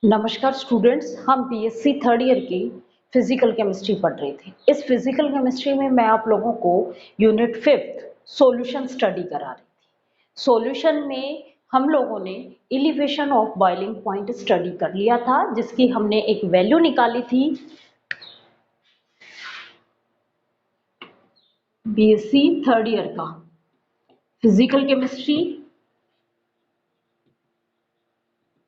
नमस्कार स्टूडेंट्स, हम BSc third year की फिजिकल केमिस्ट्री पढ़ रहे थे। इस फिजिकल केमिस्ट्री में मैं आप लोगों को यूनिट 5 सॉल्यूशन स्टडी करा रही थी। सॉल्यूशन में हम लोगों ने elevation of boiling point study कर लिया था, जिसकी हमने एक वैल्यू निकाली थी। बीएससी थर्ड ईयर का फिजिकल केमिस्ट्री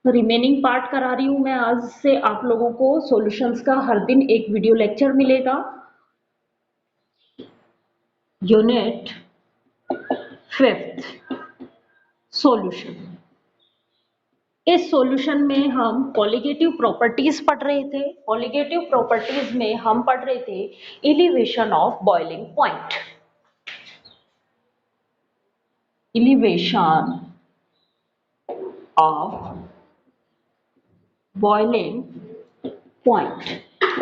रिमेनिंग पार्ट करा रही हूँ मैं। आज से आप लोगों को सॉल्यूशंस का हर दिन एक वीडियो लेक्चर मिलेगा। Unit 5 solution. इस सॉल्यूशन में हम कॉलिगेटिव प्रॉपर्टीज पढ़ रहे थे। कॉलिगेटिव प्रॉपर्टीज में हम पढ़ रहे थे elevation of boiling point. Elevation of boiling point,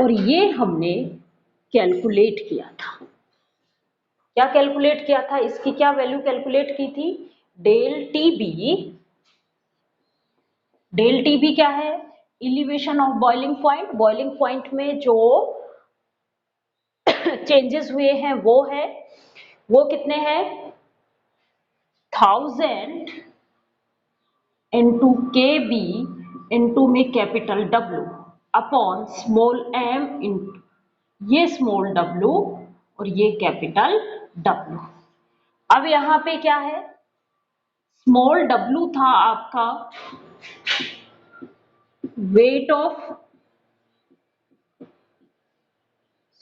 और ये हमने कैलकुलेट किया था। क्या कैलकुलेट किया था? इसकी क्या वैल्यू कैलकुलेट की थी? Del T b. Del T b क्या है? Elevation of boiling point. Boiling point में जो चेंजेस हुए हैं वो कितने हैं? 1000 इंटू के बी इंटू में capital W upon small m into ये स्मॉल डब्ल्यू और ये कैपिटल डब्ल्यू। अब यहां पे क्या है? स्मॉल डब्ल्यू था आपका weight of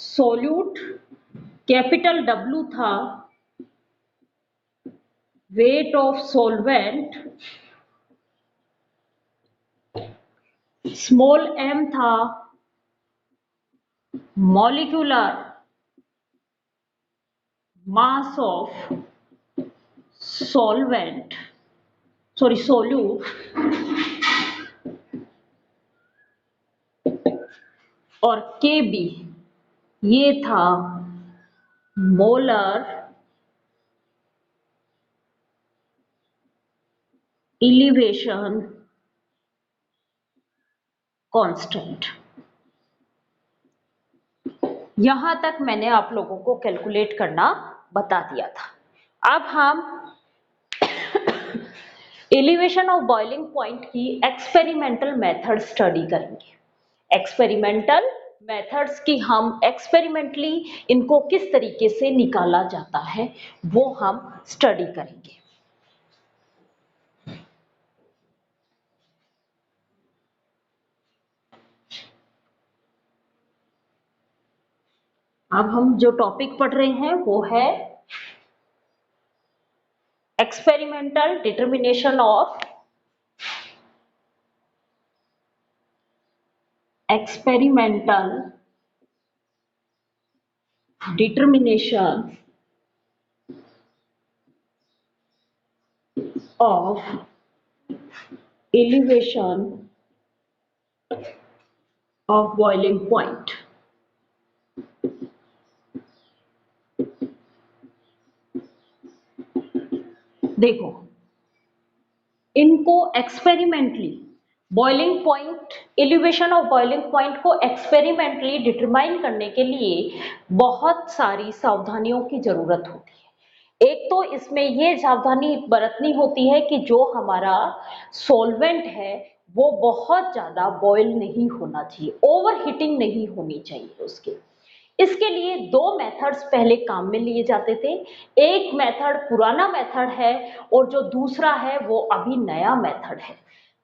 solute, capital W था weight of solvent, small M था molecular mass of solvent solute, और के बी ये था मोलर एलिवेशन कांस्टेंट। यहां तक मैंने आप लोगों को कैलकुलेट करना बता दिया था। अब हम एलिवेशन ऑफ बॉइलिंग पॉइंट की एक्सपेरिमेंटल मेथड स्टडी करेंगे। एक्सपेरिमेंटल मेथड्स की हम एक्सपेरिमेंटली इनको किस तरीके से निकाला जाता है वो हम स्टडी करेंगे। अब हम जो टॉपिक पढ़ रहे हैं वो है experimental determination of of elevation of boiling point। देखो, इनको experimentally boiling point, elevation of boiling point को एक्सपेरिमेंटली डिटरमाइन करने के लिए बहुत सारी सावधानियों की जरूरत होती है। एक तो इसमें ये सावधानी बरतनी होती है कि जो हमारा सॉल्वेंट है वो बहुत ज्यादा बॉयल नहीं होना चाहिए, ओवर हीटिंग नहीं होनी चाहिए उसके। इसके लिए दो मेथड्स पहले काम में लिए जाते थे। एक मेथड पुराना मेथड है और जो दूसरा है वो अभी नया मेथड है।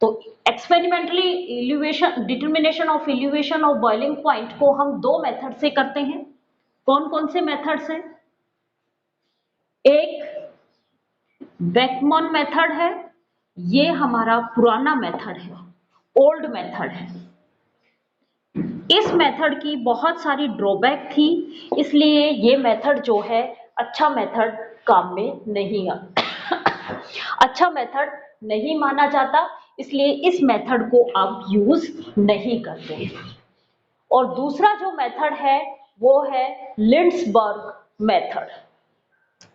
तो experimentally elevation determination of elevation of boiling point को हम दो मेथड से करते हैं। कौन कौन से मेथड्स हैं? एक बेकमन मेथड है, ये हमारा पुराना मेथड है, ओल्ड मेथड है। इस मेथड की बहुत सारी ड्रॉबैक थी, इसलिए ये मेथड जो है अच्छा मेथड काम में नहीं अच्छा मेथड नहीं माना जाता, इसलिए इस मेथड को आप यूज नहीं करते। और दूसरा जो मेथड है वो है लिंड्सबर्ग मेथड।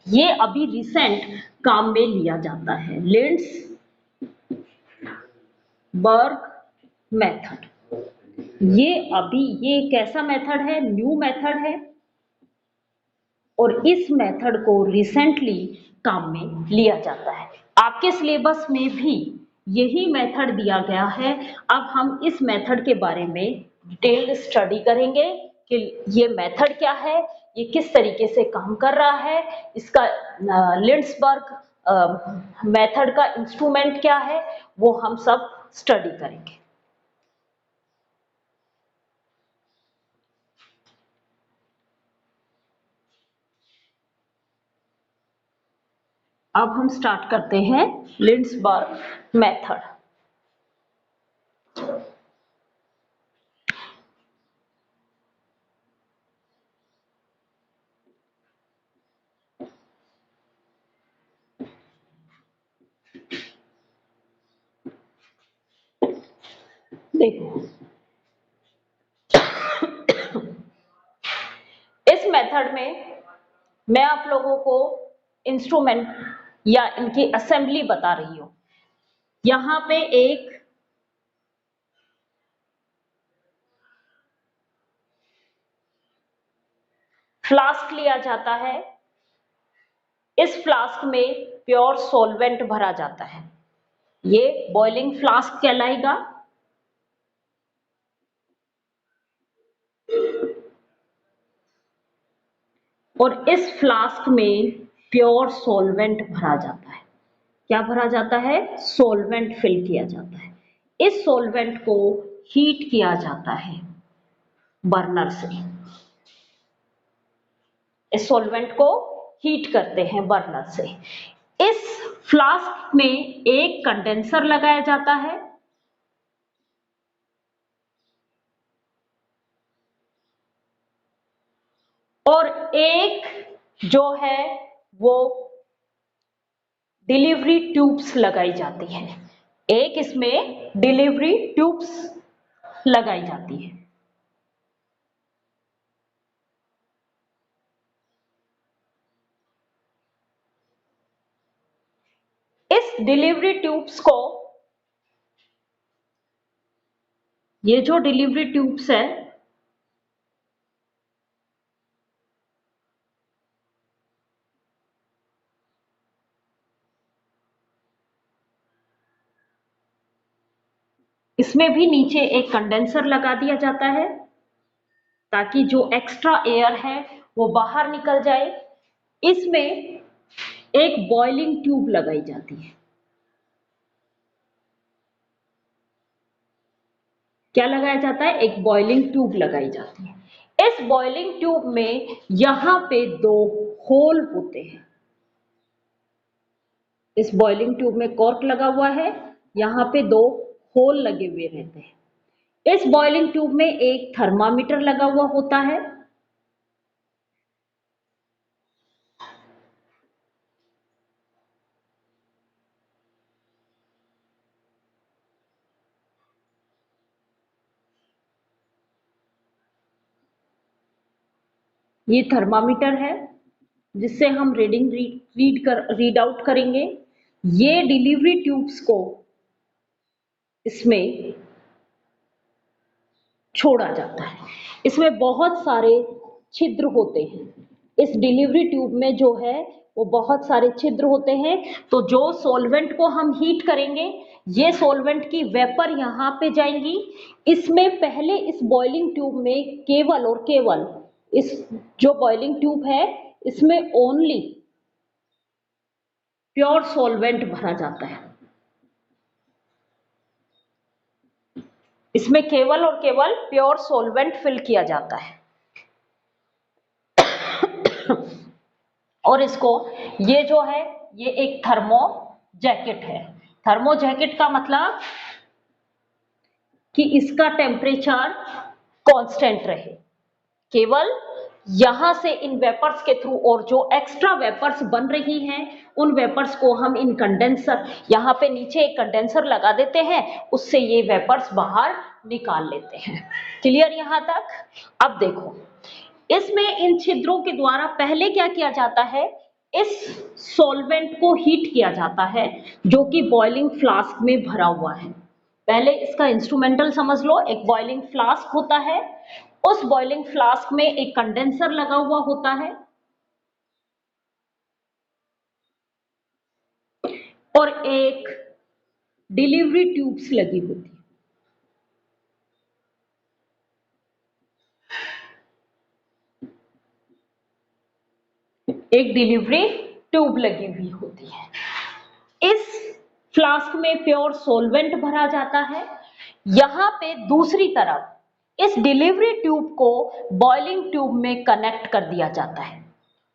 ये अभी रिसेंट काम में लिया जाता है, लिंड्सबर्ग मेथड। ये अभी ये कैसा मेथड है? न्यू मेथड है और इस मेथड को रिसेंटली काम में लिया जाता है। आपके सिलेबस में भी यही मेथड दिया गया है। अब हम इस मेथड के बारे में डिटेल्ड स्टडी करेंगे कि ये मेथड क्या है, ये किस तरीके से काम कर रहा है, इसका लिंड्सबर्ग मेथड का इंस्ट्रूमेंट क्या है, वो हम सब स्टडी करेंगे। अब हम स्टार्ट करते हैं लिंड्सबर्ग मेथड। देखो, इस मेथड में मैं आप लोगों को इंस्ट्रूमेंट या इनकी असेंबली बता रही हूं। यहां पे एक फ्लास्क लिया जाता है। इस फ्लास्क में प्योर सॉल्वेंट भरा जाता है। ये बॉइलिंग फ्लास्क कहलाएगा। और इस फ्लास्क में प्योर सॉल्वेंट भरा जाता है। क्या भरा जाता है? सॉल्वेंट फिल किया जाता है। इस सॉल्वेंट को हीट किया जाता है बर्नर से। इस सॉल्वेंट को हीट करते हैं बर्नर से। इस फ्लास्क में एक कंडेंसर लगाया जाता है और एक जो है वो डिलीवरी ट्यूब्स लगाई जाती है। एक इसमें डिलीवरी ट्यूब्स लगाई जाती है। इस डिलीवरी ट्यूब्स को, ये जो डिलीवरी ट्यूब्स है, इसमें भी नीचे एक कंडेंसर लगा दिया जाता है ताकि जो एक्स्ट्रा एयर है वो बाहर निकल जाए। इसमें एक बॉइलिंग ट्यूब लगाई जाती है। क्या लगाया जाता है? एक बॉइलिंग ट्यूब लगाई जाती है। इस बॉइलिंग ट्यूब में यहां पे दो होल होते हैं। इस बॉइलिंग ट्यूब में कॉर्क लगा हुआ है, यहां पे दो होल लगे हुए रहते हैं। इस बॉइलिंग ट्यूब में एक थर्मामीटर लगा हुआ होता है। ये थर्मामीटर है जिससे हम रीड आउट करेंगे। ये डिलीवरी ट्यूब्स को इसमें छोड़ा जाता है। इसमें बहुत सारे छिद्र होते हैं। इस डिलीवरी ट्यूब में जो है वो बहुत सारे छिद्र होते हैं। तो जो सॉल्वेंट को हम हीट करेंगे, ये सॉल्वेंट की वेपर यहाँ पे जाएंगी। इसमें पहले इस बॉइलिंग ट्यूब में केवल और केवल इस जो बॉइलिंग ट्यूब है इसमें ओनली प्योर सॉल्वेंट भरा जाता है। इसमें केवल और केवल प्योर सॉल्वेंट फिल किया जाता है। और इसको, ये जो है ये एक थर्मो जैकेट है। थर्मो जैकेट का मतलब कि इसका टेम्परेचर कांस्टेंट रहे। केवल यहां से इन वेपर्स के थ्रू, और जो एक्स्ट्रा वेपर्स बन रही हैं उन वेपर्स को हम इन कंडेंसर, यहाँ पे नीचे एक कंडेंसर लगा देते हैं, उससे ये वेपर्स बाहर निकाल लेते हैं। क्लियर यहां तक? अब देखो, इसमें इन छिद्रों के द्वारा पहले क्या किया जाता है? इस सॉल्वेंट को हीट किया जाता है जो कि बॉइलिंग फ्लास्क में भरा हुआ है। पहले इसका इंस्ट्रूमेंटल समझ लो। एक बॉइलिंग फ्लास्क होता है, उस बॉइलिंग फ्लास्क में एक कंडेंसर लगा हुआ होता है और एक डिलीवरी ट्यूब्स लगी होती है। एक डिलीवरी ट्यूब लगी हुई होती है। इस फ्लास्क में प्योर सॉल्वेंट भरा जाता है। यहां पे दूसरी तरफ इस डिलीवरी ट्यूब को बॉइलिंग ट्यूब में कनेक्ट कर दिया जाता है।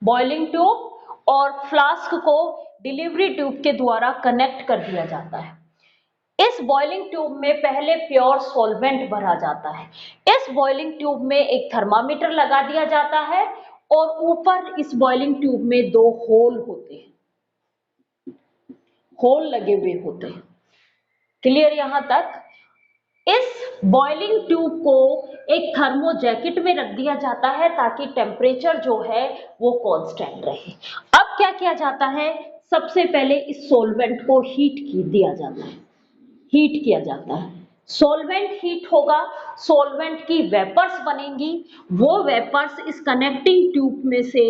बॉइलिंग ट्यूब और फ्लास्क को डिलीवरी ट्यूब के द्वारा कनेक्ट कर दिया जाता है। इस बॉइलिंग ट्यूब में पहले प्योर सॉल्वेंट भरा जाता है। इस बॉइलिंग ट्यूब में एक थर्मामीटर लगा दिया जाता है और ऊपर इस बॉइलिंग ट्यूब में 2 होल होते हैं, होल लगे हुए होते हैं। क्लियर यहां तक? इस बॉइलिंग ट्यूब को एक थर्मो जैकेट में रख दिया जाता है ताकि टेम्परेचर जो है वो कांस्टेंट रहे। अब क्या किया जाता है? सबसे पहले इस सॉल्वेंट को हीट दिया जाता है, हीट किया जाता है। सॉल्वेंट हीट होगा, सॉल्वेंट की वेपर्स बनेंगी, वो वेपर्स इस कनेक्टिंग ट्यूब में से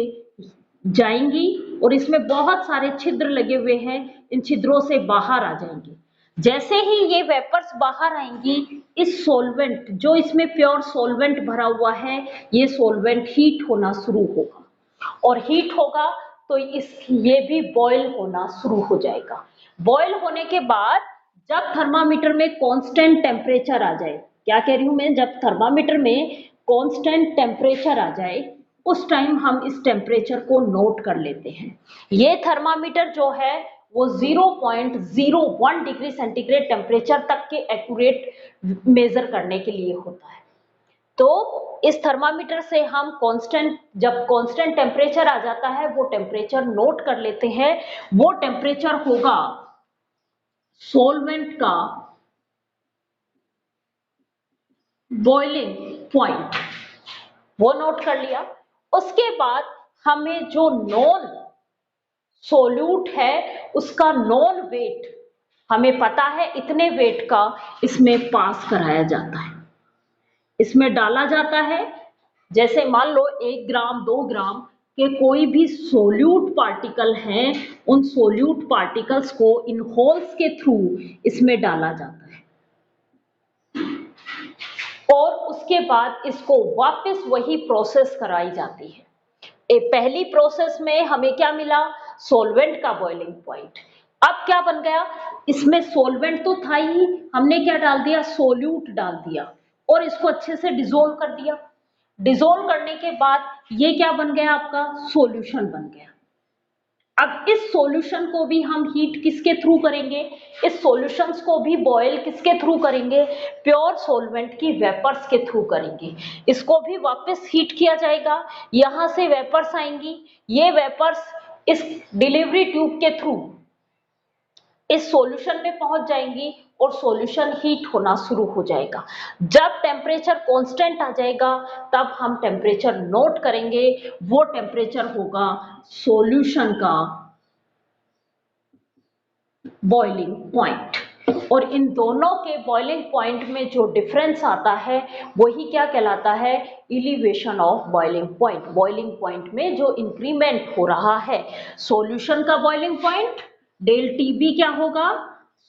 जाएंगी और इसमें बहुत सारे छिद्र लगे हुए हैं, इन छिद्रों से बाहर आ जाएंगे। जैसे ही ये वेपर्स बाहर आएंगी, इस सॉल्वेंट जो इसमें प्योर सॉल्वेंट भरा हुआ है, ये सॉल्वेंट हीट होना शुरू होगा और हीट होगा तो ये भी बॉयल होना शुरू हो जाएगा। बॉयल होने के बाद जब थर्मामीटर में कांस्टेंट टेम्परेचर आ जाए, क्या कह रही हूं मैं, जब थर्मामीटर में कांस्टेंट टेम्परेचर आ जाए उस टाइम हम इस टेम्परेचर को नोट कर लेते हैं। ये थर्मामीटर जो है वो 0.01 डिग्री सेंटीग्रेड टेम्परेचर तक के एक्यूरेट मेजर करने के लिए होता है। तो इस थर्मामीटर से हम कांस्टेंट, जब कांस्टेंट टेम्परेचर आ जाता है वो टेम्परेचर नोट कर लेते हैं। वो टेम्परेचर होगा सॉल्वेंट का बॉइलिंग पॉइंट, वो नोट कर लिया। उसके बाद हमें जो नॉन सोल्यूट है उसका नॉन वेट हमें पता है, इतने वेट का इसमें पास कराया जाता है, इसमें डाला जाता है। जैसे मान लो 1 ग्राम 2 ग्राम के कोई भी सोल्यूट पार्टिकल हैं, उन सोल्यूट पार्टिकल्स को इन होल्स के थ्रू इसमें डाला जाता है और उसके बाद इसको वापस वही प्रोसेस कराई जाती है। पहली प्रोसेस में हमें क्या मिला? सॉल्वेंट का बॉइलिंग पॉइंट। अब क्या बन गया? इसमें सॉल्वेंट तो था ही, हमने क्या डाल दिया? सोल्यूट डाल दिया और इसको अच्छे से डिसोल्व कर दिया। डिसोल्व करने के बाद ये क्या बन गया? आपका सॉल्यूशन बन गया। अब इस सॉल्यूशन को भी हम हीट किसके थ्रू करेंगे? इस सॉल्यूशंस को भी बॉयल किसके थ्रू करेंगे? प्योर सॉल्वेंट की वेपर्स के थ्रू करेंगे। इसको भी वापस हीट किया जाएगा, यहां से वेपर्स आएंगी, ये वेपर्स इस डिलीवरी ट्यूब के थ्रू इस सॉल्यूशन में पहुंच जाएंगी और सॉल्यूशन हीट होना शुरू हो जाएगा। जब टेम्परेचर कांस्टेंट आ जाएगा तब हम टेम्परेचर नोट करेंगे, वो टेम्परेचर होगा सॉल्यूशन का बॉइलिंग पॉइंट। और इन दोनों के बॉइलिंग पॉइंट में जो डिफरेंस आता है वही क्या कहलाता है? Elevation of boiling point. Boiling point में जो इंक्रीमेंट हो रहा है, सॉल्यूशन का बॉइलिंग पॉइंट डेल टीबी क्या होगा?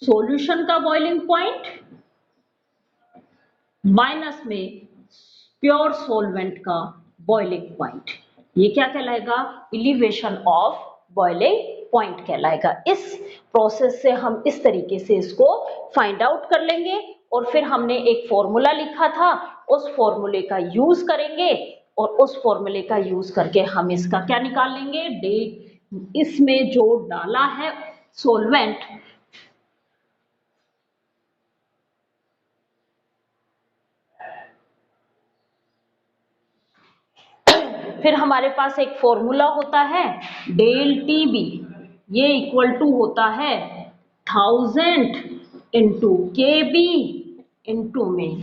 सॉल्यूशन का बॉइलिंग पॉइंट माइनस में प्योर सॉल्वेंट का बॉइलिंग पॉइंट। ये क्या कहलाएगा? एलिवेशन ऑफ बॉइलिंग पॉइंट कहलाएगा। इस प्रोसेस से हम इस तरीके से इसको फाइंड आउट कर लेंगे और फिर हमने एक फॉर्मूला लिखा था, उस फॉर्मूले का यूज करेंगे और उस फॉर्मूले का यूज करके हम इसका क्या निकाल लेंगे? इसमें जो डाला है सॉल्वेंट, फिर हमारे पास एक फॉर्मूला होता है डेल टी बी, ये इक्वल टू होता है 1000 इंटू के बी इंटू में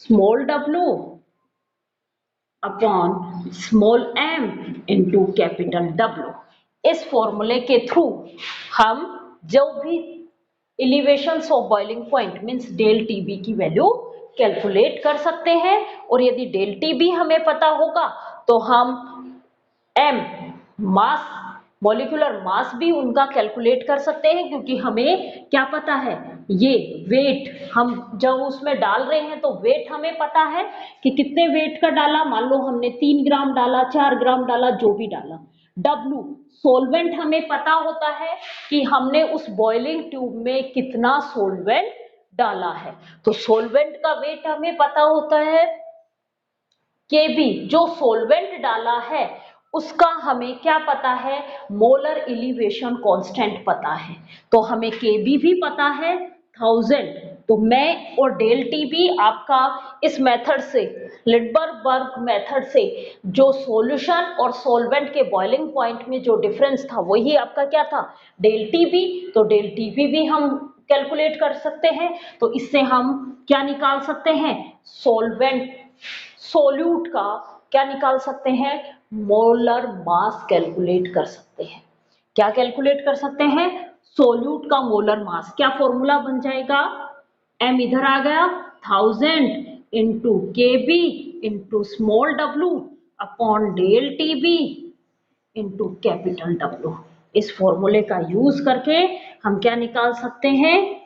स्मॉल डब्ल्यू upon small m into capital W. इस फॉर्मूले के थ्रू हम जो भी elevations of boiling point means del T b की वैल्यू कैलकुलेट कर सकते हैं। और यदि डेल टीबी हमें पता होगा तो हम एम मास मॉलिक्यूलर मास भी उनका कैलकुलेट कर सकते हैं, क्योंकि हमें क्या पता है, ये वेट हम जब उसमें डाल रहे हैं तो वेट हमें पता है कि कितने वेट का डाला, मान लो हमने 3 ग्राम डाला, 4 ग्राम डाला, जो भी डाला। डब्लू सोलवेंट हमें पता होता है कि हमने उस बॉइलिंग ट्यूब में कितना सोलवेंट डाला है, तो सोलवेंट का वेट हमें पता होता है। केबी जो सोलवेंट डाला है उसका हमें क्या पता है, मोलर एलिवेशन कांस्टेंट पता है, तो हमें केबी भी पता है 1000। तो मैं और डेल टी भी आपका इस मेथड से, लिंडबर्ग मेथड से, जो सॉल्यूशन और सॉल्वेंट के बॉइलिंग पॉइंट में जो डिफरेंस था वही आपका क्या था, डेल टी बी। तो डेल टी बी भी हम कैलकुलेट कर सकते हैं। तो इससे हम क्या निकाल सकते हैं, सॉल्वेंट सोल्यूट का क्या निकाल सकते हैं, मोलर मास कैलकुलेट कर सकते हैं। क्या कैलकुलेट कर सकते हैं, सोल्यूट का मोलर मास। क्या फॉर्मूला बन जाएगा, एम इधर आ गया 1000 into K b into small डब्लू upon del T b into capital W. इस फॉर्मूले का यूज करके हम क्या निकाल सकते हैं,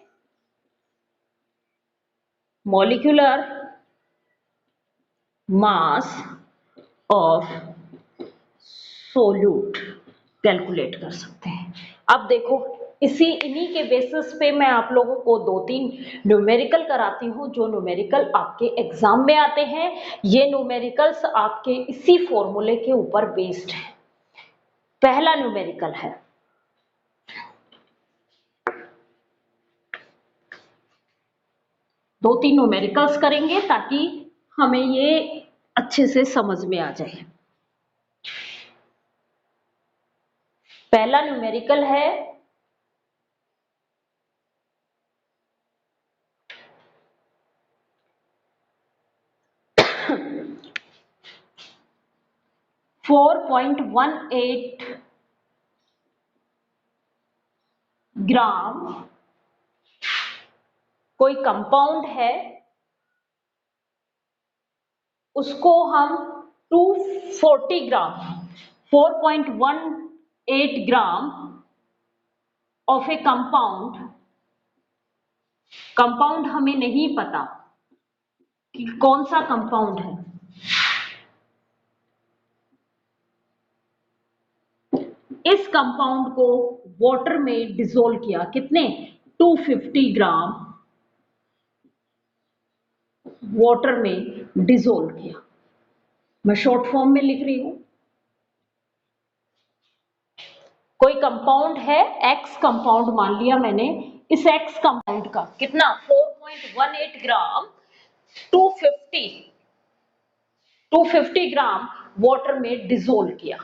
molecular mass of solute calculate कर सकते हैं। अब देखो इन्हीं के बेसिस पे मैं आप लोगों को 2-3 न्यूमेरिकल कराती हूँ, जो न्यूमेरिकल आपके एग्जाम में आते हैं। ये न्यूमेरिकल्स आपके इसी फॉर्मूले के ऊपर बेस्ड है। पहला न्यूमेरिकल है, दो तीन न्यूमेरिकल्स करेंगे ताकि हमें ये अच्छे से समझ में आ जाए। पहला न्यूमेरिकल है 4.18 ग्राम कोई कंपाउंड है, उसको हम 240 ग्राम 4.18 ग्राम ऑफ ए कंपाउंड हमें नहीं पता कि कौन सा कंपाउंड है, इस कंपाउंड को वाटर में डिसोल्व किया, कितने 250 ग्राम वाटर में डिसोल्व किया। मैं शॉर्ट फॉर्म में लिख रही हूं, कोई कंपाउंड है एक्स कंपाउंड मान लिया मैंने, इस एक्स कंपाउंड का कितना 4.18 ग्राम 250 ग्राम वाटर में डिसोल्व किया,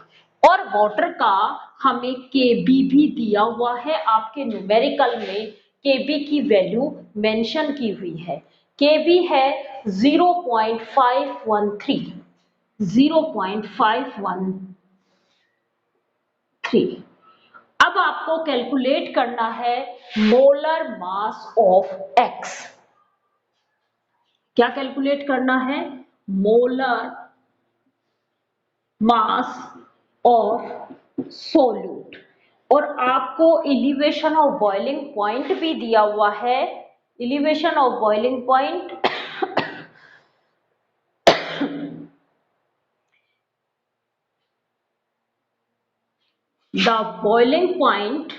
और वाटर का हमें केबी भी दिया हुआ है। आपके न्यूमेरिकल में केबी की वैल्यू मेंशन की हुई है, केबी है 0.513 0.513। अब आपको कैलकुलेट करना है मोलर मास ऑफ एक्स। क्या कैलकुलेट करना है, मोलर मास ऑफ सोल्यूट। और आपको एलिवेशन ऑफ बॉइलिंग पॉइंट भी दिया हुआ है, elevation of boiling point the boiling point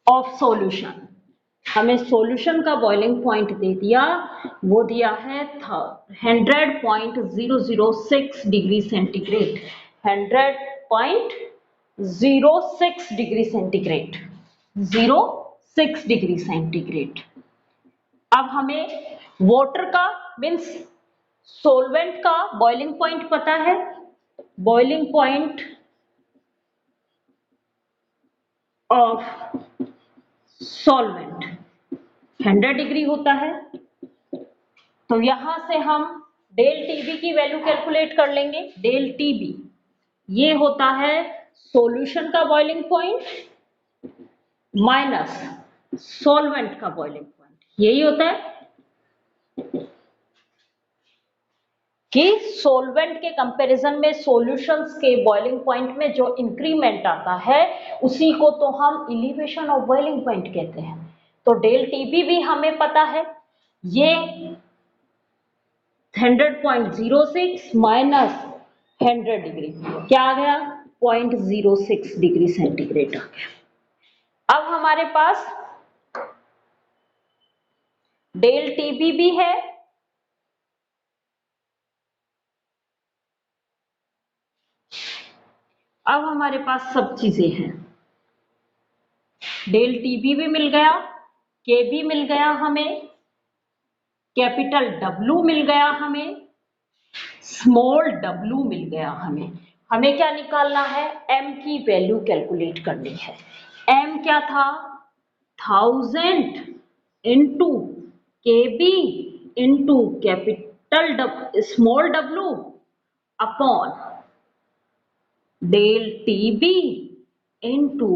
of solution, हमें सॉल्यूशन का बॉइलिंग पॉइंट दे दिया, वो दिया है 100.006 degree centigrade, 100.06 degree centigrade, 06 degree centigrade. अब हमें वाटर का मीन्स सोलवेंट का बॉइलिंग पॉइंट पता है, boiling point of solvent 100 degree होता है। तो यहां से हम डेल टीबी की वैल्यू कैलकुलेट कर लेंगे, डेल टीबी ये होता है सॉल्यूशन का बॉइलिंग पॉइंट माइनस सॉल्वेंट का बॉइलिंग पॉइंट। यही होता है कि सॉल्वेंट के कंपैरिजन में सॉल्यूशंस के बॉइलिंग पॉइंट में जो इंक्रीमेंट आता है उसी को तो हम एलिवेशन ऑफ बॉइलिंग पॉइंट कहते हैं। तो डेल टीबी भी हमें पता है, ये 100.06 माइनस 100 डिग्री क्या आ गया 0.06 डिग्री सेंटीग्रेड आ गया। अब हमारे पास डेल टीबी भी है, अब हमारे पास सब चीजें हैं, डेल टीबी भी मिल गया, के भी मिल गया हमें, कैपिटल डब्ल्यू मिल गया हमें, स्मॉल डब्ल्यू मिल गया हमें। हमें क्या निकालना है, एम की वैल्यू कैलकुलेट करनी है। एम क्या था 1000 into K b into capital small डब्ल्यू upon del T b into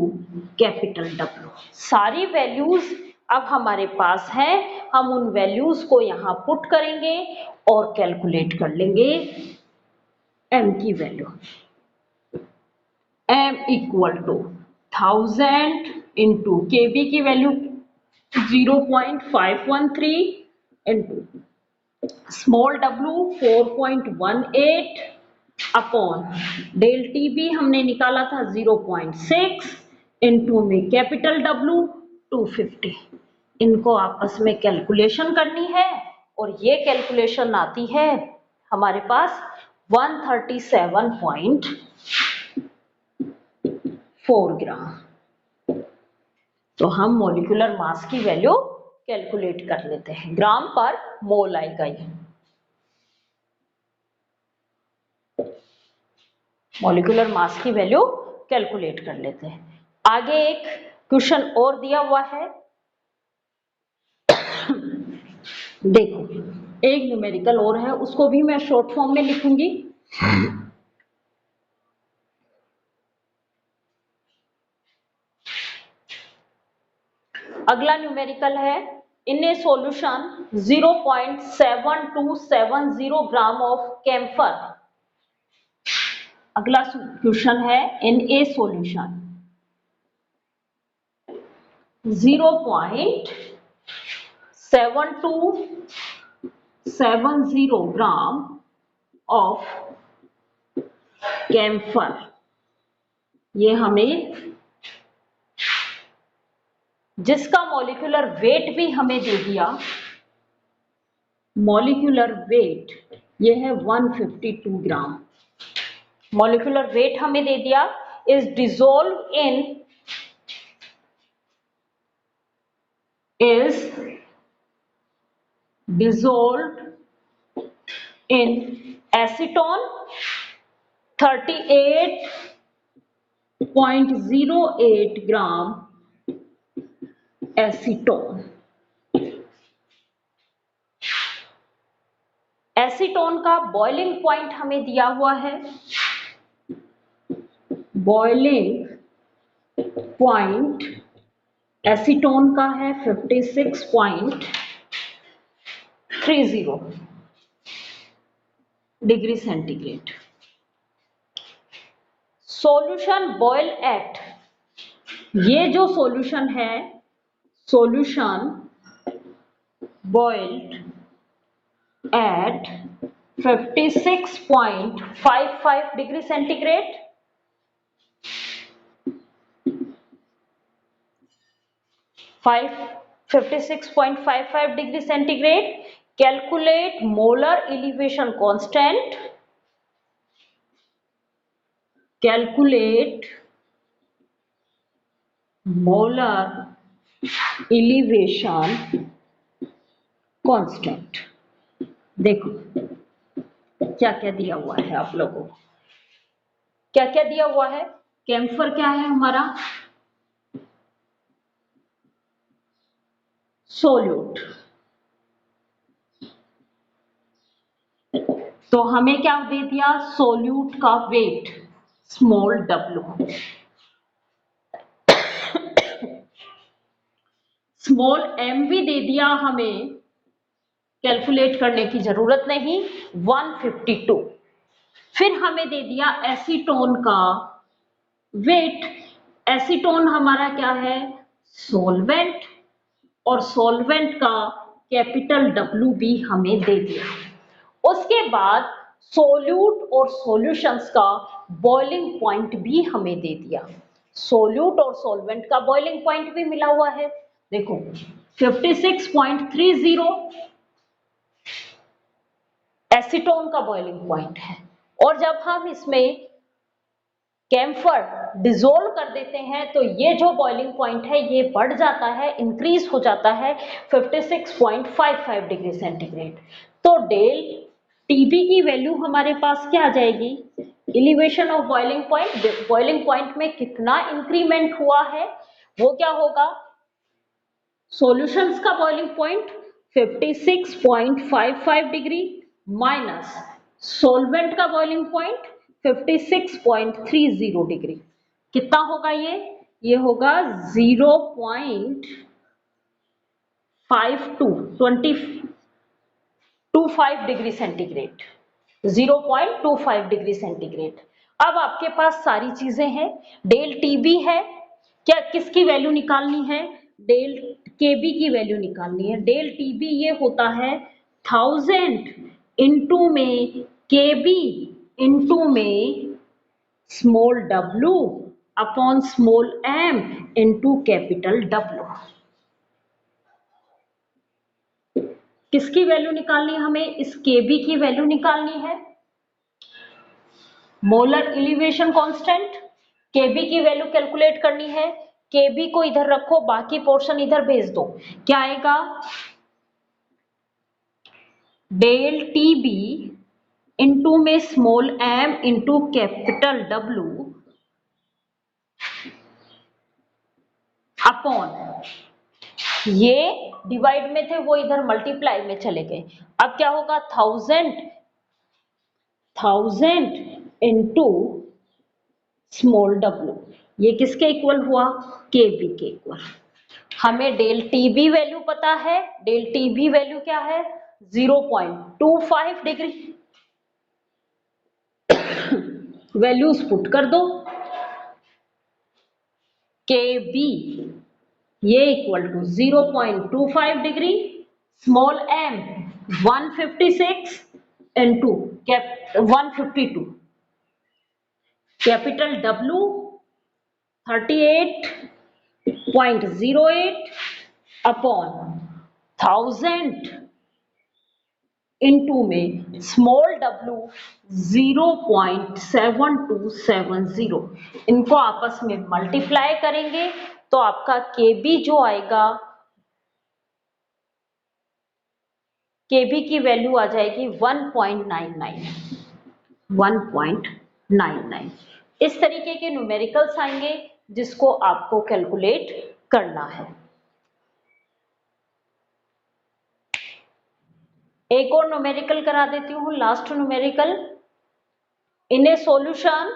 capital W. सारी वैल्यूज अब हमारे पास है, हम उन वैल्यूज को यहां पुट करेंगे और कैलकुलेट कर लेंगे एम की value. M equal to 1000 into K b की वैल्यू 0.513 इंटू स्मॉल डब्ल्यू 4.18 अपॉन डेल टी बी हमने निकाला था 0.6 इंटू में कैपिटल डब्ल्यू 250। इनको आपस में कैलकुलेशन करनी है और ये कैलकुलेशन आती है हमारे पास 137.4 ग्राम। तो हम मॉलिक्यूलर मास की वैल्यू कैलकुलेट कर लेते हैं, ग्राम पर मोल आएगा ये। मॉलिक्यूलर मास की वैल्यू कैलकुलेट कर लेते हैं। आगे एक क्वेश्चन और दिया हुआ है, देखो एक न्यूमेरिकल और है, उसको भी मैं शॉर्ट फॉर्म में लिखूंगी। अगला न्यूमेरिकल है, in a solution 0.7270 gram of camphor. अगला क्वेश्चन है, in a solution 0.7270 gram of camphor. ये हमें जिसका मॉलिक्यूलर वेट भी हमें दे दिया, मॉलिक्यूलर वेट ये है 152 ग्राम। मॉलिक्यूलर वेट हमें दे दिया, is dissolve in acetone 38.08 gram acetone. Acetone का बॉइलिंग पॉइंट हमें दिया हुआ है, बॉइलिंग पॉइंट एसीटोन का है 56.30 degree centigrade. Solution boil at, ये जो सॉल्यूशन है, solution boiled at 56.55 degree centigrade. 56.55 degree centigrade. Calculate molar elevation constant, calculate molar elevation constant. देखो क्या क्या दिया हुआ है आप लोगों को, क्या क्या दिया हुआ है। कैम्फर क्या है हमारा, सोल्यूट। तो हमें क्या दे दिया, सोल्यूट का weight small w। Small m भी दे दिया, हमें कैलकुलेट करने की जरूरत नहीं, 152। फिर हमें दे दिया एसीटोन का वेट। एसीटोन हमारा क्या है, सोलवेंट, और सोलवेंट का कैपिटल W भी हमें दे दिया। उसके बाद सोल्यूट और सॉल्यूशंस का बॉइलिंग पॉइंट भी हमें दे दिया। सोल्यूट और सॉल्वेंट का बॉइलिंग पॉइंट भी मिला हुआ है, देखो 56.30 एसीटोन का बॉइलिंग पॉइंट है। और जब हम इसमें कैम्फर डिसोल्व कर देते हैं तो ये जो बॉइलिंग पॉइंट है ये बढ़ जाता है, इंक्रीज हो जाता है 56.55 डिग्री सेंटीग्रेड। तो डेल टीबी की वैल्यू हमारे पास क्या आ जाएगी, elevation of boiling point, boiling point में कितना इंक्रीमेंट हुआ है वो क्या होगा, सॉल्यूशंस का boiling point 56.55 degree minus solvent का बॉइलिंग पॉइंट 56.30 डिग्री। कितना होगा ये होगा 0.25 डिग्री सेंटीग्रेड, 0.25 डिग्री सेंटीग्रेड। अब आपके पास सारी चीजें हैं, डेल टीबी है, क्या किसकी वैल्यू निकालनी है, डेल केबी की वैल्यू निकालनी है। डेल टीबी ये होता है 1000 इंटू में केबी इंटू में small w upon small m into capital W। किसकी वैल्यू निकालनी है हमें, इस केबी की वैल्यू निकालनी है, मोलर एलिवेशन कांस्टेंट, केबी की वैल्यू कैलकुलेट करनी है। केबी को इधर रखो, बाकी पोर्शन इधर भेज दो, क्या आएगा, डेल टीबी इंटू में small m into capital W upon, ये डिवाइड में थे वो इधर मल्टीप्लाई में चले गए। अब क्या होगा, 1000 इंटू स्मॉल w, ये किसके इक्वल हुआ, केबी के इक्वल। हमें डेल टीबी वैल्यू पता है, डेल टीबी वैल्यू क्या है 0.25 डिग्री। वैल्यूज पुट कर दो, केबी ये equal to 0.25 degree, small m 156 into 152, capital W 38.08 upon 1000 into में स्मॉल w 0.7270। इनको आपस में मल्टीप्लाई करेंगे तो आपका केबी जो आएगा, केबी की वैल्यू आ जाएगी 1.99। इस तरीके के न्यूमेरिकल्स आएंगे जिसको आपको कैलकुलेट करना है। एक और न्यूमेरिकल करा देती हूँ, last numerical. In a solution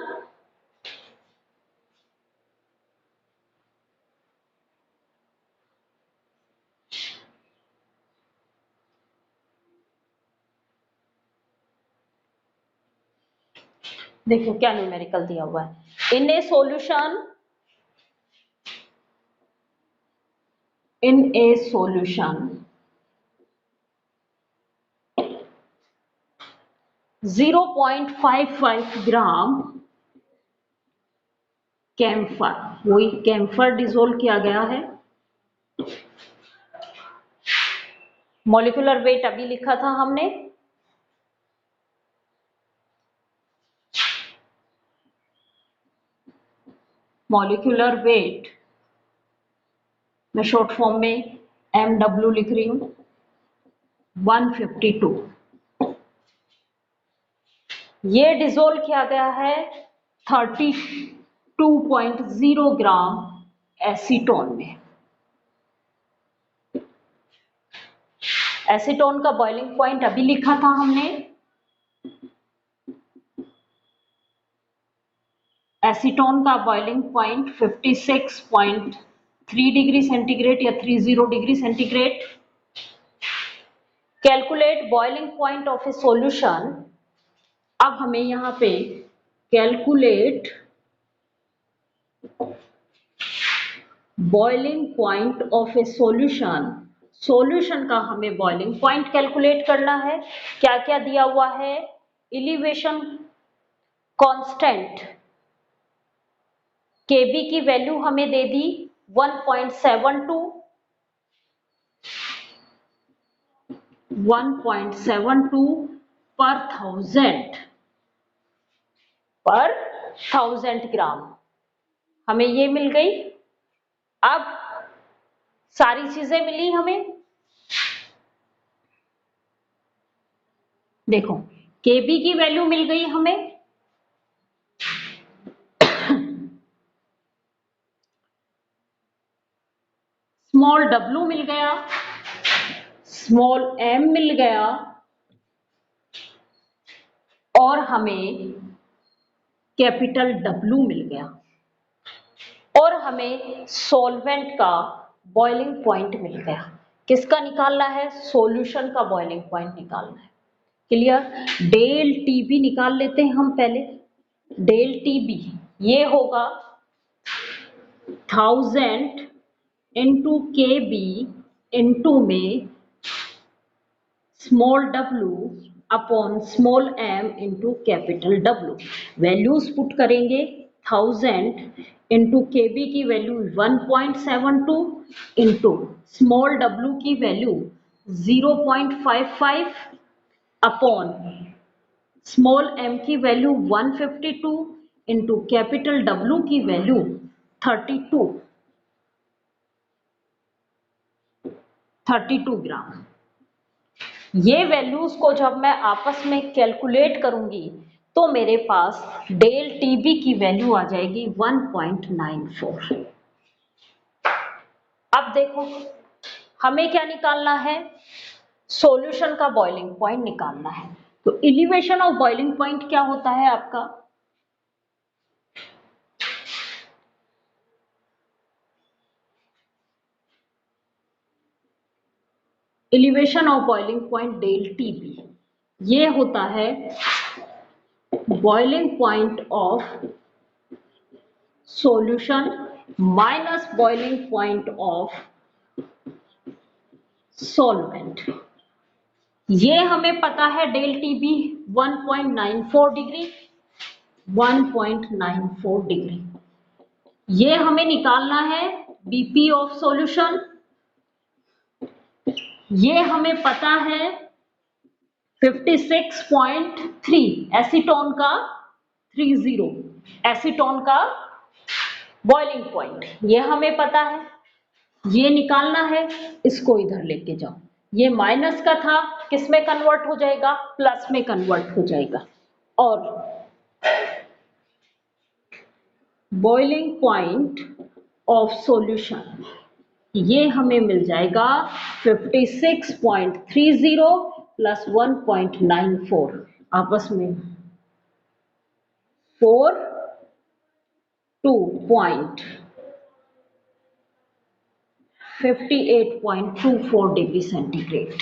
देखो क्या न्यूमेरिकल दिया हुआ है, in a solution 0.55 gram camphor, वही कैम्फर डिसोल्व किया गया है। मॉलिक्यूलर वेट अभी लिखा था हमने, मॉलिक्यूलर वेट मैं शॉर्ट फॉर्म में MW लिख रही हूं, 152। ये डिसोल्व किया गया है 32.0 ग्राम एसीटोन में। एसीटोन का बॉइलिंग पॉइंट अभी लिखा था हमने, एसीटोन का बॉइलिंग पॉइंट 56.3 डिग्री सेंटीग्रेड या 30 degree centigrade. Calculate boiling point of A solution. अब हमें यहाँ पे calculate boiling point of A solution, solution का हमें बॉइलिंग पॉइंट कैलकुलेट करना है। क्या क्या दिया हुआ है? एलिवेशन कांस्टेंट Kb की वैल्यू हमें दे दी 1.72 पर थाउजेंड ग्राम हमें ये मिल गई। अब सारी चीजें मिली हमें, देखो Kb की वैल्यू मिल गई हमें, स्मॉल w मिल गया, स्मॉल m मिल गया, और हमें कैपिटल W मिल गया, और हमें सॉल्वेंट का बॉइलिंग पॉइंट मिल गया। किसका निकालना है? सॉल्यूशन का बॉइलिंग पॉइंट निकालना है। क्लियर? डेल टीबी निकाल लेते हैं हम पहले। डेल टीबी ये होगा 1000 इंटू Kb इंटू में small w upon small m into capital W। Values put करेंगे। 1000 इंटू Kb की वैल्यू 1.72 इंटू स्मॉल w की वैल्यू 0.55 अपॉन स्मॉल m की वैल्यू 152 इंटू कैपिटल W की वैल्यू 32 ग्राम। ये वैल्यूज को जब मैं आपस में कैलकुलेट करूंगी तो मेरे पास डेल टीबी की वैल्यू आ जाएगी 1.94। अब देखो हमें क्या निकालना है? सॉल्यूशन का बॉइलिंग पॉइंट निकालना है। तो एलिवेशन ऑफ बॉइलिंग पॉइंट क्या होता है आपका? Elevation of boiling point del T b ये होता है boiling point of solution minus boiling point of solvent. ये हमें पता है डेल टीबी 1.94 डिग्री, 1.94 डिग्री। ये हमें निकालना है बीपी ऑफ सॉल्यूशन। ये हमें पता है 56.3 एसीटोन का 30 एसीटोन का बॉइलिंग पॉइंट ये हमें पता है। ये निकालना है, इसको इधर लेके जाओ। ये माइनस का था, किस में कन्वर्ट हो जाएगा? प्लस में कन्वर्ट हो जाएगा। और बॉइलिंग पॉइंट ऑफ सॉल्यूशन ये हमें मिल जाएगा 56.30 प्लस 1.94 आपस में 58.24 डिग्री सेंटीग्रेड।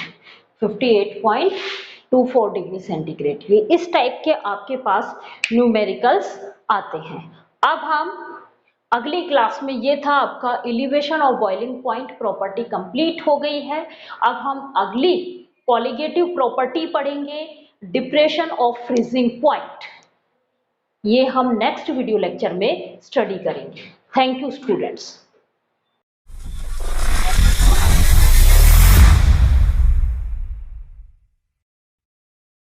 58.24 degree centigrade. ये इस टाइप के आपके पास न्यूमेरिकल्स आते हैं। अब हम अगली क्लास में, ये था आपका elevation of boiling point property complete हो गई है। अब हम अगली कॉलिगेटिव प्रॉपर्टी पढ़ेंगे, डिप्रेशन ऑफ फ्रीजिंग पॉइंट। ये हम नेक्स्ट वीडियो लेक्चर में स्टडी करेंगे। Thank you students.